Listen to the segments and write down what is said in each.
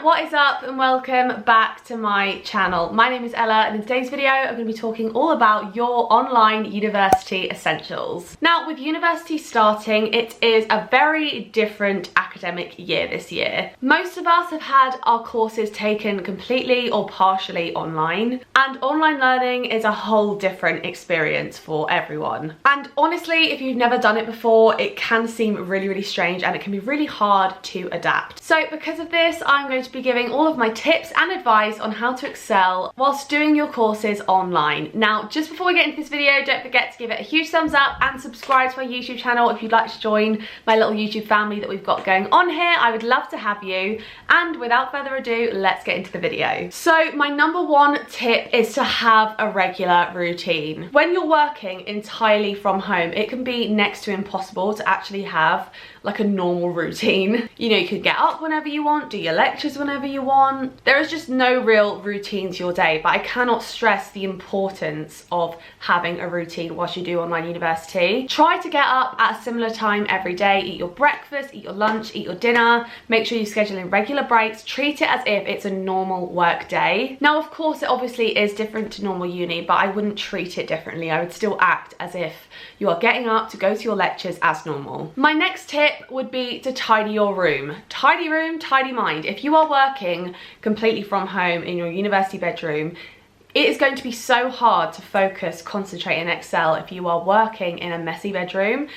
What is up and welcome back to my channel. My name is Ella and in today's video I'm going to be talking all about your online university essentials. Now with university starting, it is a very different academic year this year. Most of us have had our courses taken completely or partially online, and online learning is a whole different experience for everyone. And honestly, if you've never done it before, it can seem really strange and it can be really hard to adapt. So because of this, I'm going to be giving all of my tips and advice on how to excel whilst doing your courses online. Now, just before we get into this video, don't forget to give it a huge thumbs up and subscribe to my YouTube channel if you'd like to join my little YouTube family that we've got going on here. I would love to have you. And without further ado, let's get into the video. So my number one tip is to have a regular routine. When you're working entirely from home, it can be next to impossible to actually have like a normal routine. You know, you can get up whenever you want, do your lectures whenever you want. There is just no real routine to your day, but I cannot stress the importance of having a routine whilst you do online university. Try to get up at a similar time every day, eat your breakfast, eat your lunch, eat your dinner, make sure you schedule in regular breaks, treat it as if it's a normal work day. Now, of course, it obviously is different to normal uni, but I wouldn't treat it differently. I would still act as if you are getting up to go to your lectures as normal. My next tip would be to tidy your room. Tidy room, tidy mind. If you are working completely from home in your university bedroom, it is going to be so hard to focus, concentrate and excel if you are working in a messy bedroom.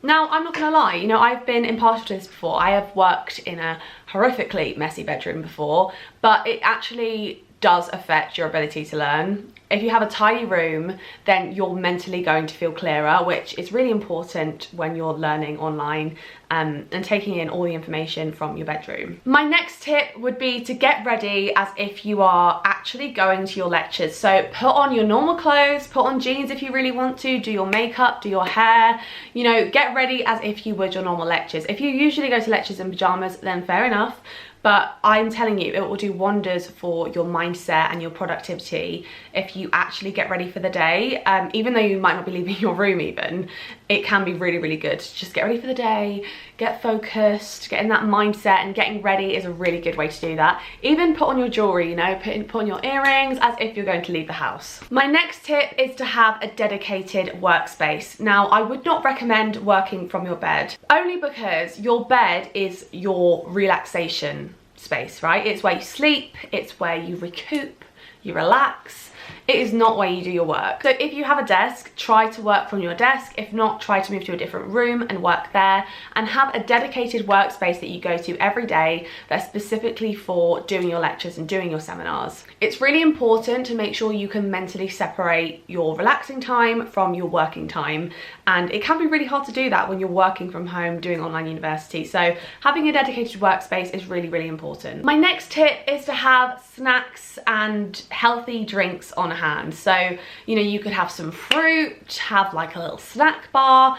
Now, I'm not gonna lie, you know, I've been impartial to this before. I have worked in a horrifically messy bedroom before, but it actually does affect your ability to learn. If you have a tidy room, then you're mentally going to feel clearer, which is really important when you're learning online and taking in all the information from your bedroom. My next tip would be to get ready as if you are actually going to your lectures. So put on your normal clothes, put on jeans if you really want to, do your makeup, do your hair, you know, get ready as if you would your normal lectures. If you usually go to lectures in pajamas, then fair enough. But I'm telling you, it will do wonders for your mindset and your productivity if you actually get ready for the day. Even though you might not be leaving your room even, it can be really good. Just get ready for the day, get focused, get in that mindset, and getting ready is a really good way to do that. Even put on your jewelry, you know, put on your earrings as if you're going to leave the house. My next tip is to have a dedicated workspace. Now, I would not recommend working from your bed, only because your bed is your relaxation space, right? It's where you sleep, it's where you recoup, you relax. It is not where you do your work. So if you have a desk, try to work from your desk. If not, try to move to a different room and work there, and have a dedicated workspace that you go to every day that's specifically for doing your lectures and doing your seminars. It's really important to make sure you can mentally separate your relaxing time from your working time, and it can be really hard to do that when you're working from home doing online university. So having a dedicated workspace is really important. My next tip is to have snacks and healthy drinks on hand. So, you know, you could have some fruit, have like a little snack bar.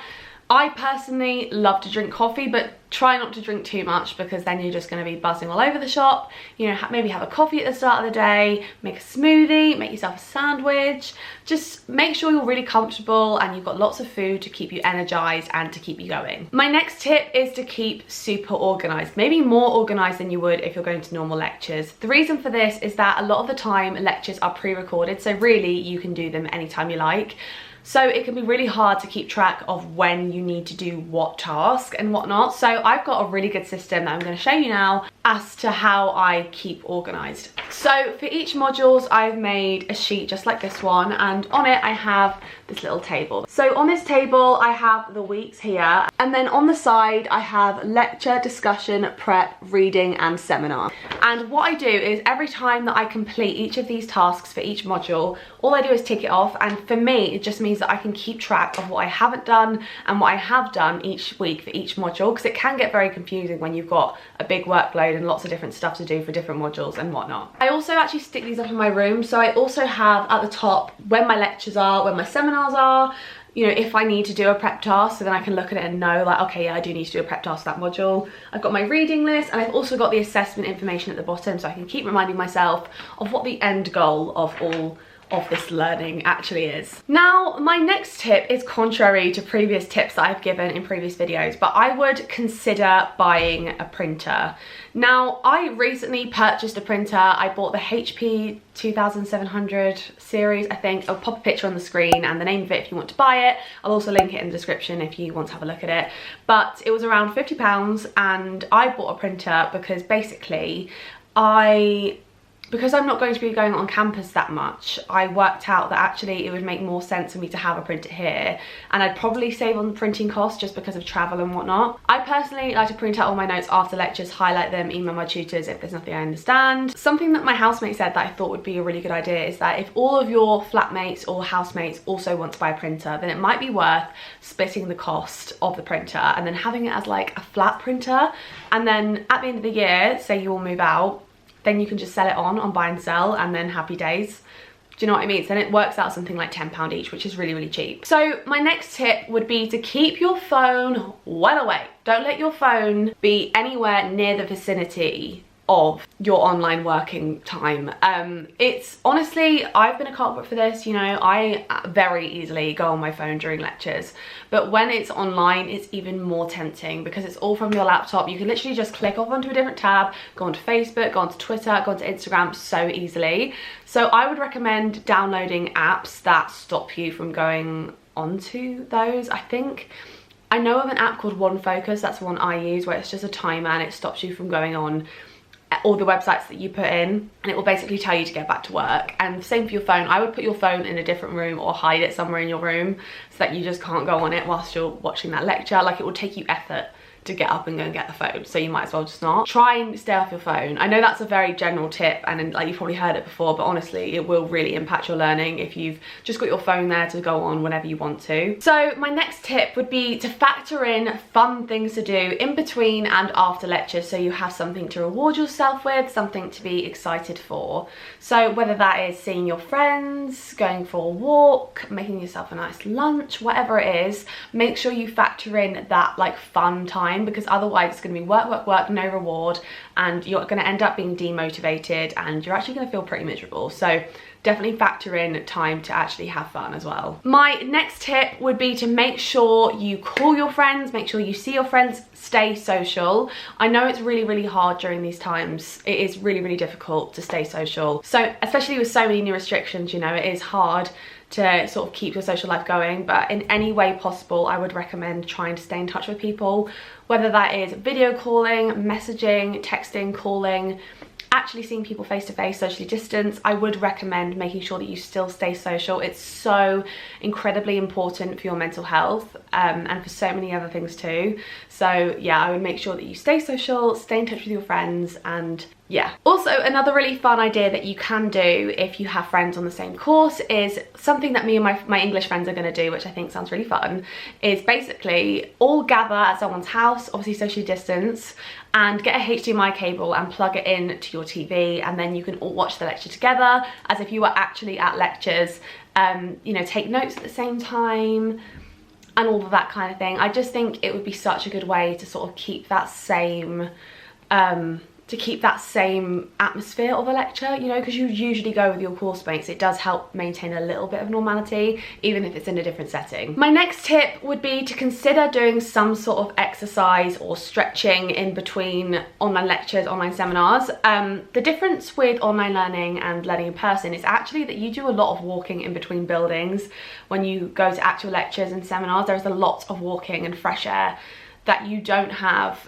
I personally love to drink coffee, but try not to drink too much because then you're just going to be buzzing all over the shop. You know, maybe have a coffee at the start of the day, make a smoothie, make yourself a sandwich. Just make sure you're really comfortable and you've got lots of food to keep you energized and to keep you going. My next tip is to keep super organized, maybe more organized than you would if you're going to normal lectures. The reason for this is that a lot of the time lectures are pre-recorded, so really you can do them anytime you like. So it can be really hard to keep track of when you need to do what task and whatnot. So I've got a really good system that I'm going to show you now as to how I keep organized. So for each modules, I've made a sheet just like this one, and on it I have this little table. So on this table I have the weeks here, and then on the side I have lecture, discussion, prep, reading and seminar. And what I do is every time that I complete each of these tasks for each module, all I do is tick it off, and for me it just means that I can keep track of what I haven't done and what I have done each week for each module, because it can get very confusing when you've got a big workload and lots of different stuff to do for different modules and whatnot. I also actually stick these up in my room, so I also have at the top when my lectures are, when my seminars are, you know, if I need to do a prep task, so then I can look at it and know like, okay, yeah, I do need to do a prep task for that module. I've got my reading list, and I've also got the assessment information at the bottom, so I can keep reminding myself of what the end goal of all of this learning actually is. Now, my next tip is contrary to previous tips that I've given in previous videos, but I would consider buying a printer. Now, I recently purchased a printer. I bought the HP 2700 series, I think. I'll pop a picture on the screen and the name of it if you want to buy it. I'll also link it in the description if you want to have a look at it. But it was around £50 and I bought a printer because basically because I'm not going to be going on campus that much, I worked out that actually it would make more sense for me to have a printer here, and I'd probably save on the printing costs just because of travel and whatnot. I personally like to print out all my notes after lectures, highlight them, email my tutors if there's nothing I understand. Something that my housemate said that I thought would be a really good idea is that if all of your flatmates or housemates also want to buy a printer, then it might be worth splitting the cost of the printer and then having it as like a flat printer, and then at the end of the year, say you all move out, then you can just sell it on buy and sell, and then happy days. Do you know what I mean? So then it works out something like £10 each, which is really, really cheap. So my next tip would be to keep your phone well away. Don't let your phone be anywhere near the vicinity of your online working time. It's honestly, I've been a culprit for this, you know, I very easily go on my phone during lectures, but when it's online, it's even more tempting because it's all from your laptop. You can literally just click off onto a different tab, go onto Facebook, go onto Twitter, go onto Instagram so easily. So I would recommend downloading apps that stop you from going onto those. I know of an app called One Focus, that's the one I use, where it's just a timer and it stops you from going on all the websites that you put in, and it will basically tell you to get back to work. And same for your phone. I would put your phone in a different room or hide it somewhere in your room so that you just can't go on it whilst you're watching that lecture. Like, it will take you effort to get up and go and get the phone, so you might as well just not. Try and stay off your phone. I know that's a very general tip and like you've probably heard it before, but honestly it will really impact your learning if you've just got your phone there to go on whenever you want to. So my next tip would be to factor in fun things to do in between and after lectures, so you have something to reward yourself with, something to be excited for. So whether that is seeing your friends, going for a walk, making yourself a nice lunch, whatever it is, make sure you factor in that like fun time, because otherwise it's going to be work, work, work, no reward, and you're going to end up being demotivated and you're actually going to feel pretty miserable. So definitely factor in time to actually have fun as well. My next tip would be to make sure you call your friends, make sure you see your friends, stay social. I know it's really, really hard during these times. It is really, really difficult to stay social. So especially with so many new restrictions, you know, it is hard to sort of keep your social life going, but in any way possible, I would recommend trying to stay in touch with people, whether that is video calling, messaging, texting, calling, actually seeing people face to face, socially distanced. I would recommend making sure that you still stay social. It's so incredibly important for your mental health and for so many other things too. So yeah, I would make sure that you stay social, stay in touch with your friends, and yeah. Also, another really fun idea that you can do if you have friends on the same course is something that me and my English friends are going to do, which I think sounds really fun, is basically all gather at someone's house, obviously socially distance, and get a HDMI cable and plug it in to your TV, and then you can all watch the lecture together as if you were actually at lectures. You know, take notes at the same time and all of that kind of thing. I just think it would be such a good way to sort of keep that same atmosphere of a lecture, you know, because you usually go with your course mates. It does help maintain a little bit of normality, even if it's in a different setting. My next tip would be to consider doing some sort of exercise or stretching in between online lectures, online seminars. The difference with online learning and learning in person is actually that you do a lot of walking in between buildings. When you go to actual lectures and seminars, there's a lot of walking and fresh air that you don't have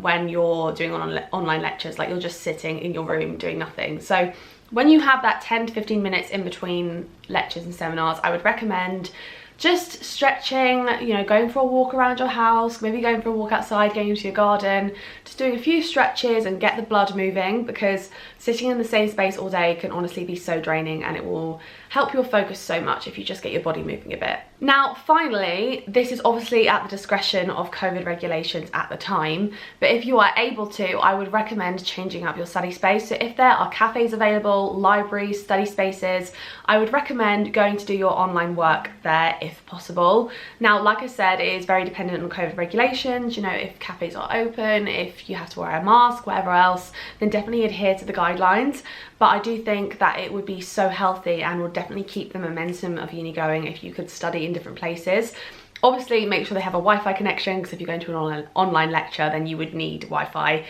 when you're doing online lectures. Like, you're just sitting in your room doing nothing. So when you have that 10 to 15 minutes in between lectures and seminars, I would recommend just stretching, you know, going for a walk around your house, maybe going for a walk outside, going into your garden, just doing a few stretches and get the blood moving, because sitting in the same space all day can honestly be so draining, and it will help your focus so much if you just get your body moving a bit. Now, finally, this is obviously at the discretion of COVID regulations at the time, but if you are able to, I would recommend changing up your study space. So if there are cafes available, libraries, study spaces, I would recommend going to do your online work there if possible. Now, like I said, it is very dependent on COVID regulations. You know, if cafes are open, if you have to wear a mask, whatever else, then definitely adhere to the guidelines. But I do think that it would be so healthy and would definitely keep the momentum of uni going if you could study in different places. Obviously, make sure they have a Wi-Fi connection, because if you're going to an online lecture, then you would need Wi-Fi.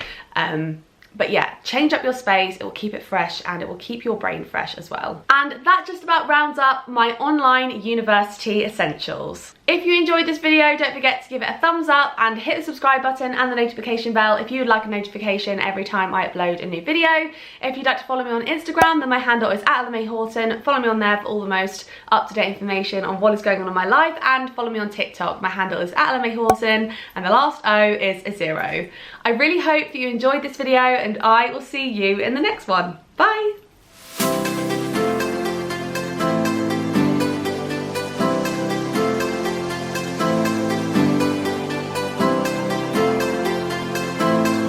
But yeah, change up your space, it will keep it fresh and it will keep your brain fresh as well. And that just about rounds up my online university essentials. If you enjoyed this video, don't forget to give it a thumbs up and hit the subscribe button and the notification bell if you would like a notification every time I upload a new video. If you'd like to follow me on Instagram, then my handle is @ella.houghton. Follow me on there for all the most up-to-date information on what is going on in my life, and follow me on TikTok. My handle is @ella.houghton and the last O is a 0. I really hope that you enjoyed this video and I will see you in the next one. Bye!